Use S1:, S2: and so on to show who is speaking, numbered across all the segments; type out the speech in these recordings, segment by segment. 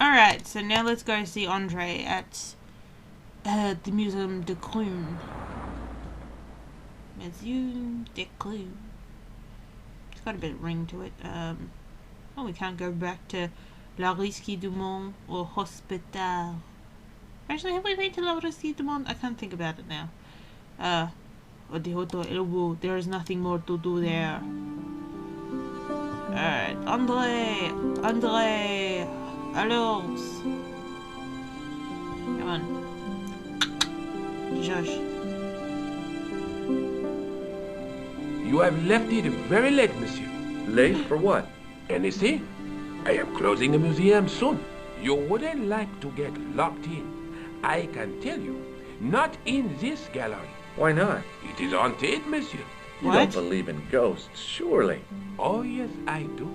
S1: Alright, so now let's go see Andre at the Museum de Clune. Museum de Clune. It's got a bit of ring to it. Oh, we can't go back to La Risque du Monde or Hospital. Actually, have we been to La Risque du Monde? I can't think about it now. Or the Hotel Elbow. There is nothing more to do there. Alright, Andre! Alors! Come on. Josh.
S2: You have left it very late, monsieur.
S3: Late for what?
S2: Anything? I am closing the museum soon. You wouldn't like to get locked in. I can tell you, not in this gallery.
S3: Why not?
S2: It is haunted, monsieur.
S3: You
S1: What?
S3: don't believe in ghosts, surely.
S2: Oh, yes, I do.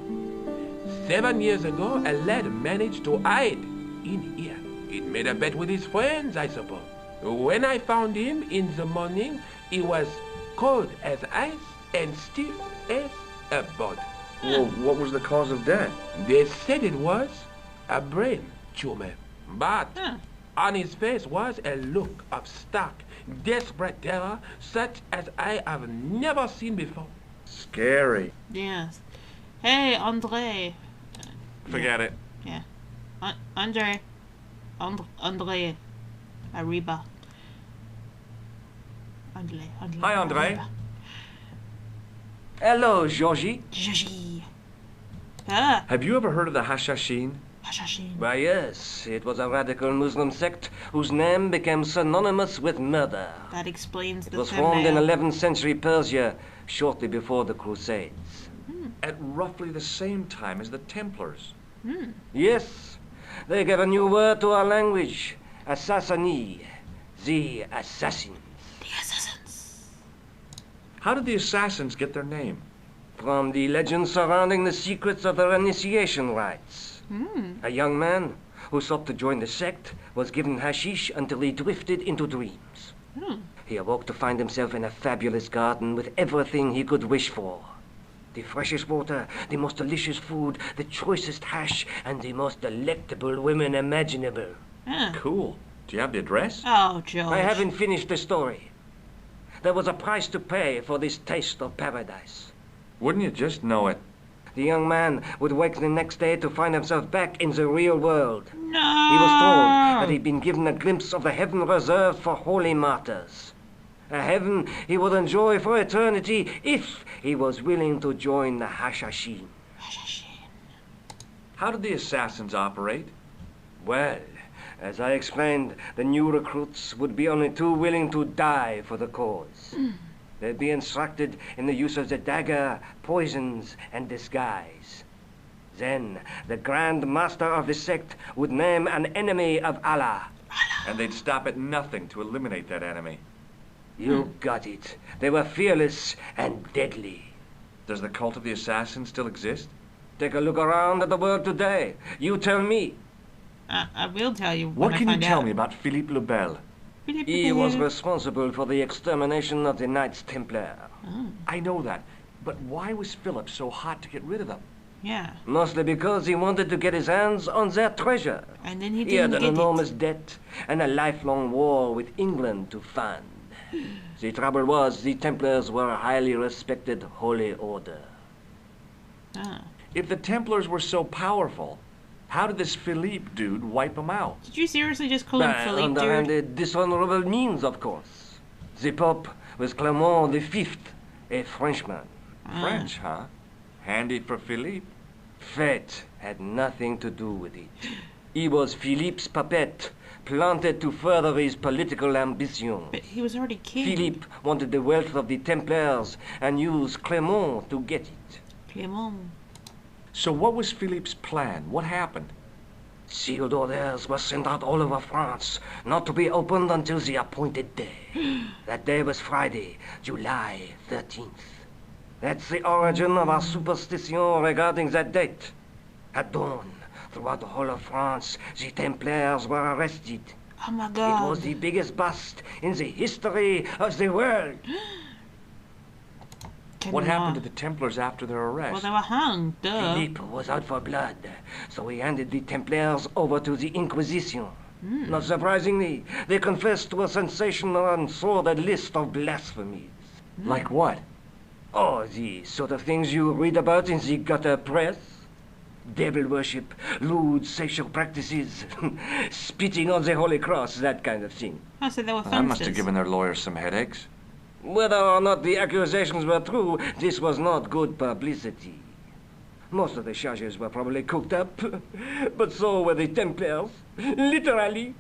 S2: 7 years ago, a lad managed to hide in here. He made a bet with his friends, I suppose. When I found him in the morning, he was cold as ice and stiff as a board.
S3: Well, what was the cause of death?
S2: They said it was a brain tumor, but
S1: Huh.
S2: on his face was a look of stark, desperate terror such as I have never seen before.
S3: Scary.
S1: Yes. Hey, Andre.
S4: Forget it.
S1: Yeah. Andre. Andre. Arriba. Andre.
S4: Hi, Andre.
S1: Arriba.
S5: Hello, Georgie.
S1: Joji. Ah.
S3: Have you ever heard of the Hashashin?
S1: Hashashin.
S5: Why, yes, it was a radical Muslim sect whose name became synonymous with murder.
S1: That explains
S5: It
S1: the
S5: was formed in
S1: thumbnail.
S5: 11th century Persia, shortly before the Crusades.
S3: At roughly the same time as the Templars.
S5: Yes, they gave a new word to our language, Assassini, the assassins.
S1: The assassins.
S3: How did the assassins get their name?
S5: From the legends surrounding the secrets of their initiation rites. A young man who sought to join the sect was given hashish until he drifted into dreams. He awoke to find himself in a fabulous garden with everything he could wish for. The freshest water, the most delicious food, the choicest hash, and the most delectable women imaginable.
S1: Ah.
S3: Cool. Do you have the address?
S1: Oh, George.
S5: I haven't finished the story. There was a price to pay for this taste of paradise.
S3: Wouldn't you just know it?
S5: The young man would wake the next day to find himself back in the real world.
S1: No.
S5: He was told that he'd been given a glimpse of the heaven reserved for holy martyrs. A heaven he would enjoy for eternity if he was willing to join the Hashashin.
S1: Hashashin.
S3: How did the assassins operate?
S5: Well, as I explained, the new recruits would be only too willing to die for the cause. They'd be instructed in the use of the dagger, poisons, and disguise. Then, the Grand Master of the sect would name an enemy of Allah.
S3: And they'd stop at nothing to eliminate that enemy.
S5: You got it. They were fearless and deadly.
S3: Does the cult of the assassins still exist?
S5: Take a look around at the world today. You tell me.
S1: I will tell you
S3: What
S1: when I
S3: can you
S1: find
S3: tell
S1: out.
S3: me about Philippe le Bel?
S5: He was responsible for the extermination of the Knights Templar.
S3: I know that, but why was Philip so hot to get rid of them?
S1: Yeah.
S5: Mostly because he wanted to get his hands on their treasure.
S1: And then he
S5: He had
S1: didn't
S5: an
S1: get
S5: enormous
S1: it.
S5: debt and a lifelong war with England to fund. The trouble was, the Templars were a highly respected holy order.
S1: Ah.
S3: If the Templars were so powerful, how did this Philippe dude wipe them out?
S1: Did you seriously just call him
S5: By
S1: Philippe, dude?
S5: underhanded, dishonorable means, of course. The Pope was Clement V, a Frenchman.
S3: French, huh? Handy for Philippe.
S5: Fate had nothing to do with it. He was Philippe's puppet, planted to further his political ambitions.
S1: But he was already king.
S5: Philippe wanted the wealth of the Templars and used Clement to get it.
S1: Clement.
S3: So what was Philippe's plan? What happened?
S5: Sealed orders were sent out all over France, not to be opened until the appointed day. That day was Friday, July 13th. That's the origin of our superstition regarding that date. At dawn, throughout the whole of France, the Templars were arrested.
S1: Oh my
S5: It
S1: god.
S5: was the biggest bust in the history of the world.
S3: What happened to
S1: Noir.
S3: the Templars after their arrest?
S1: Well, they were hung, duh.
S5: Philippe was out for blood, so he handed the Templars over to the Inquisition. Not surprisingly, they confessed to a sensational and sordid list of blasphemies.
S3: Like what?
S5: Oh, the sort of things you read about in the gutter press. Devil worship, lewd sexual practices, spitting on the Holy Cross, that kind of thing.
S1: Oh, so they were
S3: That must have
S1: funsters.
S3: given their lawyers some headaches.
S5: Whether or not the accusations were true, this was not good publicity. Most of the charges were probably cooked up, but so were the Templars. Literally.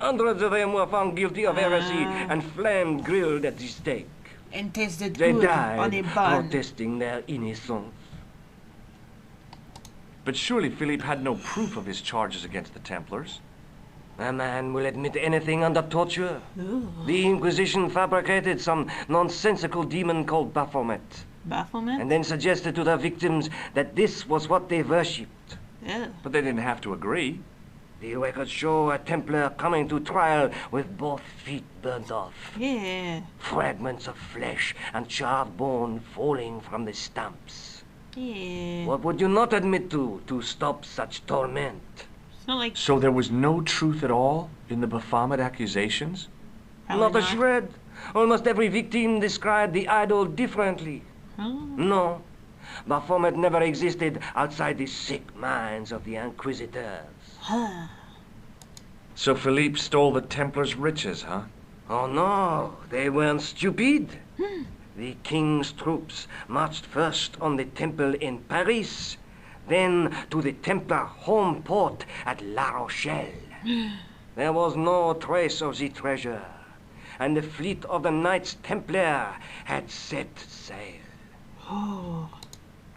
S5: Hundreds of them were found guilty of heresy and flamed grilled at the stake.
S1: And tasted
S5: They
S1: good on a
S5: died
S1: bun.
S5: protesting their innocence.
S3: But surely Philippe had no proof of his charges against the Templars.
S5: A man will admit anything under torture.
S1: Ooh.
S5: The Inquisition fabricated some nonsensical demon called Baphomet,
S1: Bafflement?
S5: and then suggested to their victims that this was what they worshipped.
S1: Ew.
S3: But they didn't have to agree.
S5: The records show a Templar coming to trial with both feet burnt off,
S1: Yeah.
S5: fragments of flesh and charred bone falling from the stumps.
S1: Yeah.
S5: What would you not admit to stop such torment?
S1: It's not like...
S3: So there was no truth at all in the Baphomet accusations?
S1: Probably
S5: Not a shred. Almost every victim described the idol differently.
S1: Oh.
S5: No, Baphomet never existed outside the sick minds of the Inquisitors.
S3: So Philippe stole the Templars' riches, huh?
S5: Oh no, they weren't stupid. The king's troops marched first on the temple in Paris, then to the Templar home port at La Rochelle. There was no trace of the treasure, and the fleet of the Knights Templar had set sail.
S1: Oh.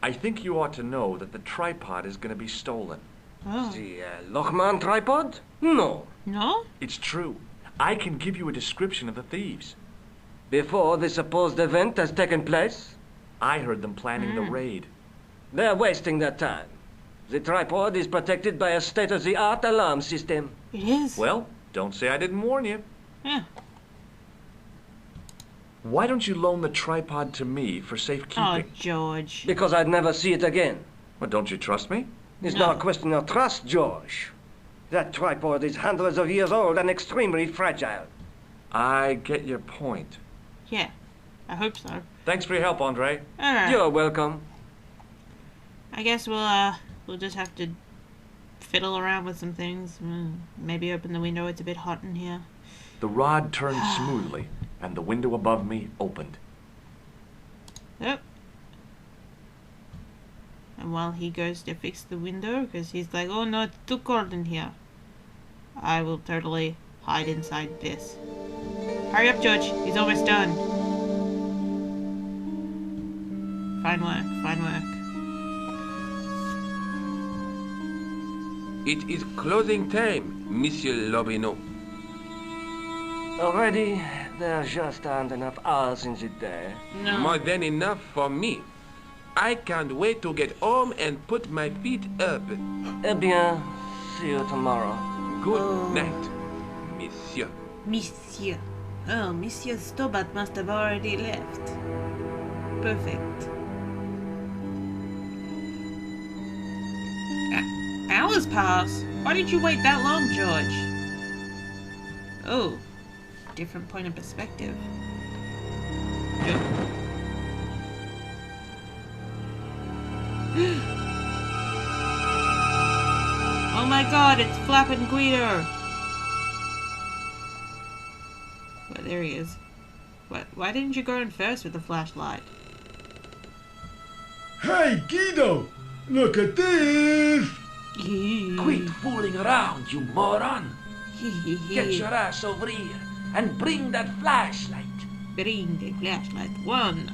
S3: I think you ought to know that the tripod is going to be stolen.
S1: Oh.
S5: The Lochman tripod? No.
S1: No?
S3: It's true. I can give you a description of the thieves.
S5: Before the supposed event has taken place,
S3: I heard them planning the raid.
S5: they're wasting their time. The tripod is protected by a state-of-the-art alarm system.
S1: It is.
S3: Well, don't say I didn't warn you.
S1: Yeah.
S3: Why don't you loan the tripod to me for
S1: Oh,
S3: safekeeping?
S1: George.
S5: Because I'd never see it again.
S3: Well, don't you trust me?
S5: It's
S1: No.
S5: not a question of trust, George. That tripod is hundreds of years old and extremely fragile.
S3: I get your point.
S1: Yeah. I hope so.
S3: Thanks for your help, Andre.
S1: Alright.
S5: You're welcome.
S1: I guess we'll just have to fiddle around with some things. Maybe open the window. It's a bit hot in here.
S3: The rod turned smoothly, and the window above me opened.
S1: Yep. And while he goes to fix the window, because he's like, oh no, it's too cold in here, I will totally hide inside this. Hurry up, George. He's almost done. Fine work. Fine work.
S2: It is closing time, Monsieur Lobineau.
S5: Already, there just aren't enough hours in the day.
S1: No.
S2: More than enough for me. I can't wait to get home and put my feet up.
S5: Eh bien, see you tomorrow.
S2: Good night, Monsieur.
S1: Monsieur. Oh, Monsieur Stobat must have already left. Perfect. Hours pass? Why did you wait that long, George? Oh. Different point of perspective. Oh my god, it's Flappin' Guido! Well, there he is. What? Why didn't you go in first with the flashlight?
S6: Hey, Guido! Look at this!
S7: Quit fooling around, you moron! Get your ass over here and bring that flashlight.
S1: Bring the flashlight. 1,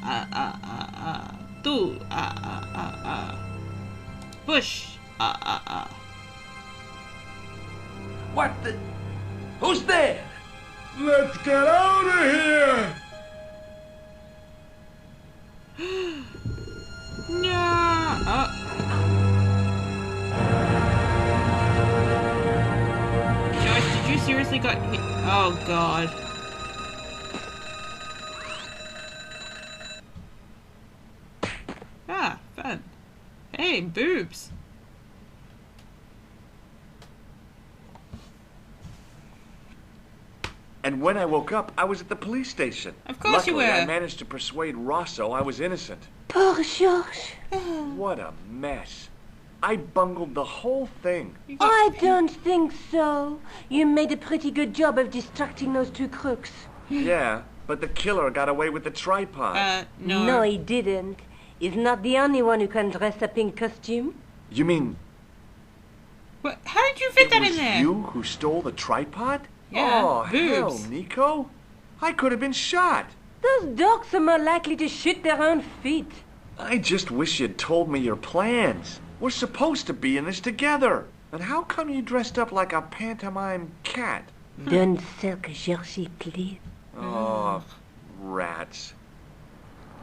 S1: 2, push,
S7: What the? Who's there?
S6: Let's get out of here!
S1: No! George, did you seriously got hit? Oh god. Hey, boobs.
S3: And when I woke up, I was at the police station.
S1: Of course you
S3: Luckily,
S1: were.
S3: I managed to persuade Rosso I was innocent.
S8: Poor Georges.
S3: What a mess. I bungled the whole thing.
S1: You got-
S8: I don't think so. You made a pretty good job of distracting those two crooks.
S3: Yeah, but the killer got away with the tripod.
S1: no.
S8: No, he didn't. He's not the only one who can dress up in costume.
S3: You mean
S1: What? How did you fit
S3: it
S1: that
S3: was
S1: in there?
S3: you who stole the tripod?
S1: Yeah,
S3: Oh, hell,
S1: boobs.
S3: Nico. I could have been shot.
S8: Those dogs are more likely to shoot their own feet.
S3: I just wish you'd told me your plans. We're supposed to be in this together. And how come you dressed up like a pantomime cat?
S8: Don't sulk, Georgie, please.
S3: Oh, rats.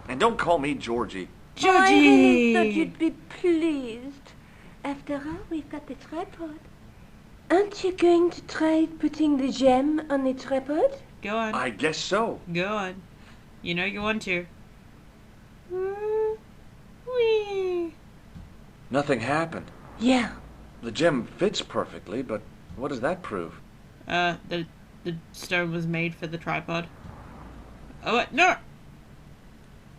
S3: And don't call me Georgie.
S8: I really thought
S1: Georgie!
S8: you'd be pleased. After all, we've got the tripod. Aren't you going to try putting the gem on the tripod?
S1: Go on.
S3: I guess so.
S1: Go on. You know you want to. Whee!
S3: Nothing happened.
S8: Yeah.
S3: The gem fits perfectly, but what does that prove?
S1: The stone was made for the tripod. Oh, what? No!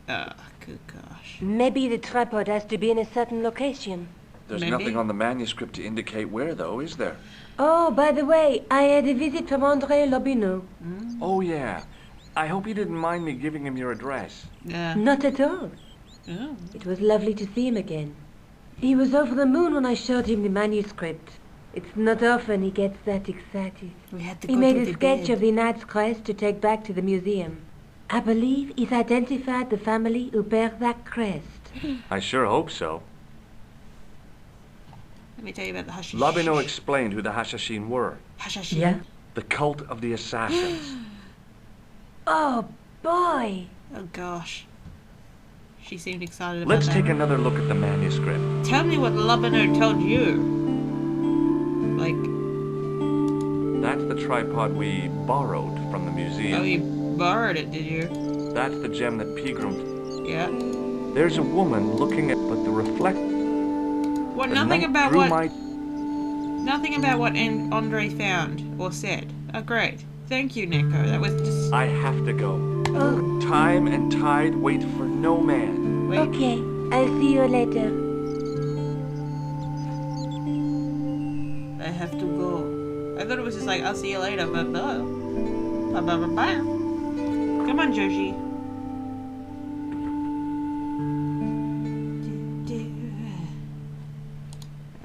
S1: Good gosh.
S8: Maybe the tripod has to be in a certain location.
S3: There's
S1: Maybe.
S3: nothing on the manuscript to indicate where, though, is there?
S8: Oh, by the way, I had a visit from André Lobineau.
S3: Oh, yeah. I hope you didn't mind me giving him your address.
S8: Not at all.
S1: Oh.
S8: It was lovely to see him again. He was over the moon when I showed him the manuscript. It's not often he gets that excited.
S1: We had to
S8: He
S1: go
S8: made
S1: to
S8: a
S1: the
S8: sketch
S1: bed.
S8: of the Knight's crest to take back to the museum. I believe he's identified the family who bear that crest.
S3: I sure hope so.
S1: Let me tell you about the hashish.
S3: Lobineau explained who the Hashashin were.
S1: Hashish.
S3: The cult of the assassins.
S8: Oh, boy.
S1: Oh gosh. She seemed excited about
S3: Let's
S1: that.
S3: take another look at the manuscript.
S1: Tell me what Lobineau told you. Like,
S3: That's the tripod we borrowed from the museum.
S1: oh, you borrowed it, did you?
S3: That's the gem that Pegram...
S1: Yeah.
S3: There's a woman looking at... But the reflect...
S1: What?
S3: the
S1: Nothing
S3: night
S1: about
S3: drew
S1: what?
S3: my...
S1: Nothing about what Andre found or said. Oh, great. Thank you, Nico. That was just.
S3: I have to go.
S8: Oh,
S3: Time and tide wait for no man.
S1: Wait.
S8: okay. I'll see you later.
S1: I have to go. I thought it was just like, I'll see you later, but no. Bye bye bye bye. Come on, Joji.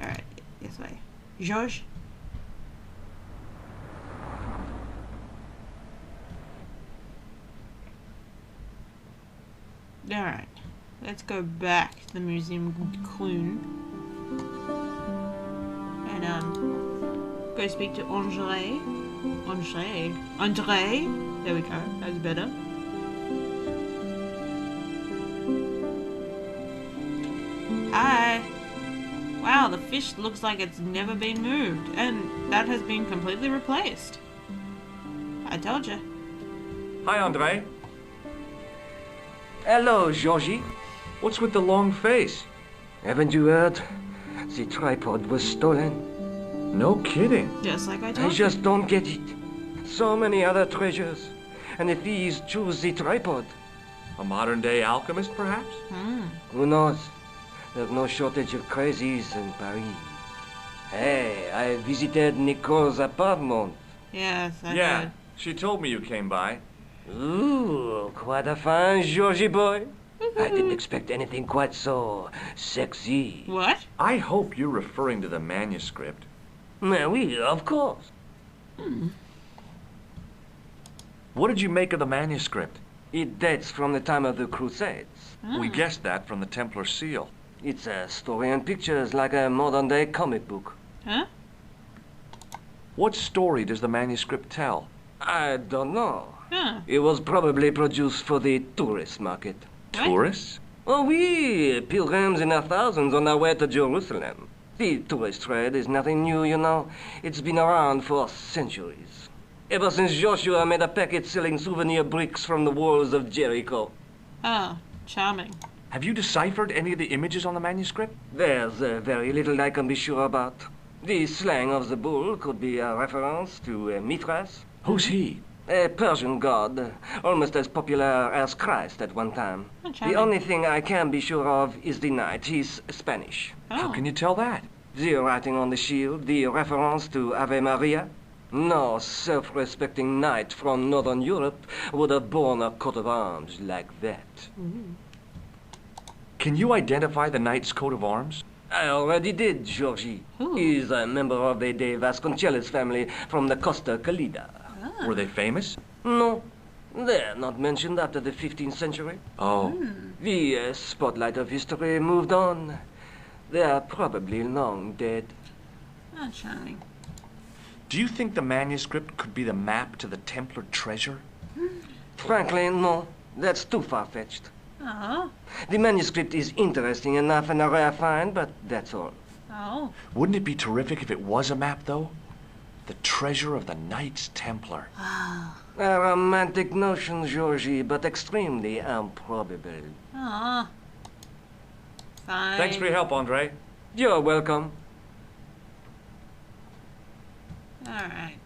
S1: Alright, this way. George? Alright, let's go back to the Museum Clune. And, go speak to Andre. Andre! There we go, that's better. Hi! Wow, the fish looks like it's never been moved, and that has been completely replaced. I told you.
S3: Hi, Andre. Hello, Georgie. What's with the long face?
S5: Haven't you heard? The tripod was stolen.
S3: No kidding.
S1: Just like I
S5: I
S1: told you.
S5: just don't get it. So many other treasures. And the thieves choose the tripod.
S3: A modern-day alchemist, perhaps?
S5: Who knows? There's no shortage of crazies in Paris. Hey, I visited Nicole's apartment.
S1: Yes, I
S3: Yeah,
S1: did.
S3: she told me you came by.
S5: Ooh, quite a fine Georgie boy. I didn't expect anything quite so sexy.
S1: What?
S3: I hope you're referring to the manuscript.
S5: Oui, of course.
S3: What did you make of the manuscript?
S5: It dates from the time of the Crusades.
S3: We guessed that from the Templar seal.
S5: It's a story and pictures like a modern-day comic book.
S1: Huh?
S3: What story does the manuscript tell?
S5: I don't know.
S1: Huh.
S5: It was probably produced for the tourist market.
S1: What?
S3: Tourists?
S5: Oh, oui, pilgrims in their thousands on their way to Jerusalem. The tourist trade is nothing new, you know. It's been around for centuries. Ever since Joshua made a packet selling souvenir bricks from the walls of Jericho.
S1: Oh, charming.
S3: Have you deciphered any of the images on the manuscript?
S5: There's very little I can be sure about. The slang of the bull could be a reference to Mithras,
S3: Who's he?
S5: a Persian god, almost as popular as Christ at one time.
S1: Oh,
S5: The
S1: charming.
S5: only thing I can be sure of is the knight. He's Spanish.
S3: How
S1: Oh.
S3: can you tell that?
S5: The writing on the shield, the reference to Ave Maria. No self-respecting knight from Northern Europe would have borne a coat of arms like that.
S3: Can you identify the knight's coat of arms?
S5: I already did, Georgie.
S1: Ooh.
S5: He's a member of the De Vasconcelos family from the Costa Calida.
S3: Were they famous?
S5: No, they're not mentioned after the 15th century.
S3: Oh.
S5: The spotlight of history moved on. They're probably long dead.
S1: Oh, charming.
S3: Do you think the manuscript could be the map to the Templar treasure?
S5: Frankly, no. That's too far-fetched.
S1: Oh.
S5: The manuscript is interesting enough and a rare find, but that's all.
S1: Oh.
S3: Wouldn't it be terrific if it was a map, though? The treasure of the Knights Templar.
S5: A romantic notion, Georgie, but extremely improbable.
S1: Oh. Fine.
S4: Thanks for your help, Andre.
S5: You're welcome.
S1: Alright.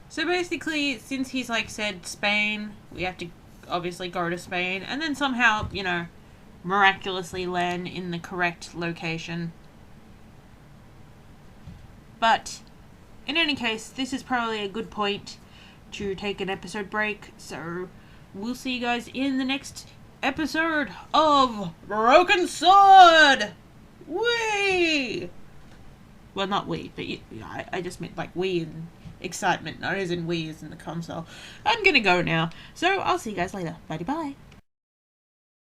S1: So basically, since he's like said Spain, we have to obviously go to Spain and then somehow, you know, miraculously land in the correct location. But in any case, this is probably a good point to take an episode break. So we'll see you guys in the next episode of Broken Sword! Whee! Well, not we, but I just meant like we in excitement, not as in we as in the console. I'm gonna go now, so I'll see you guys later. Bye-bye.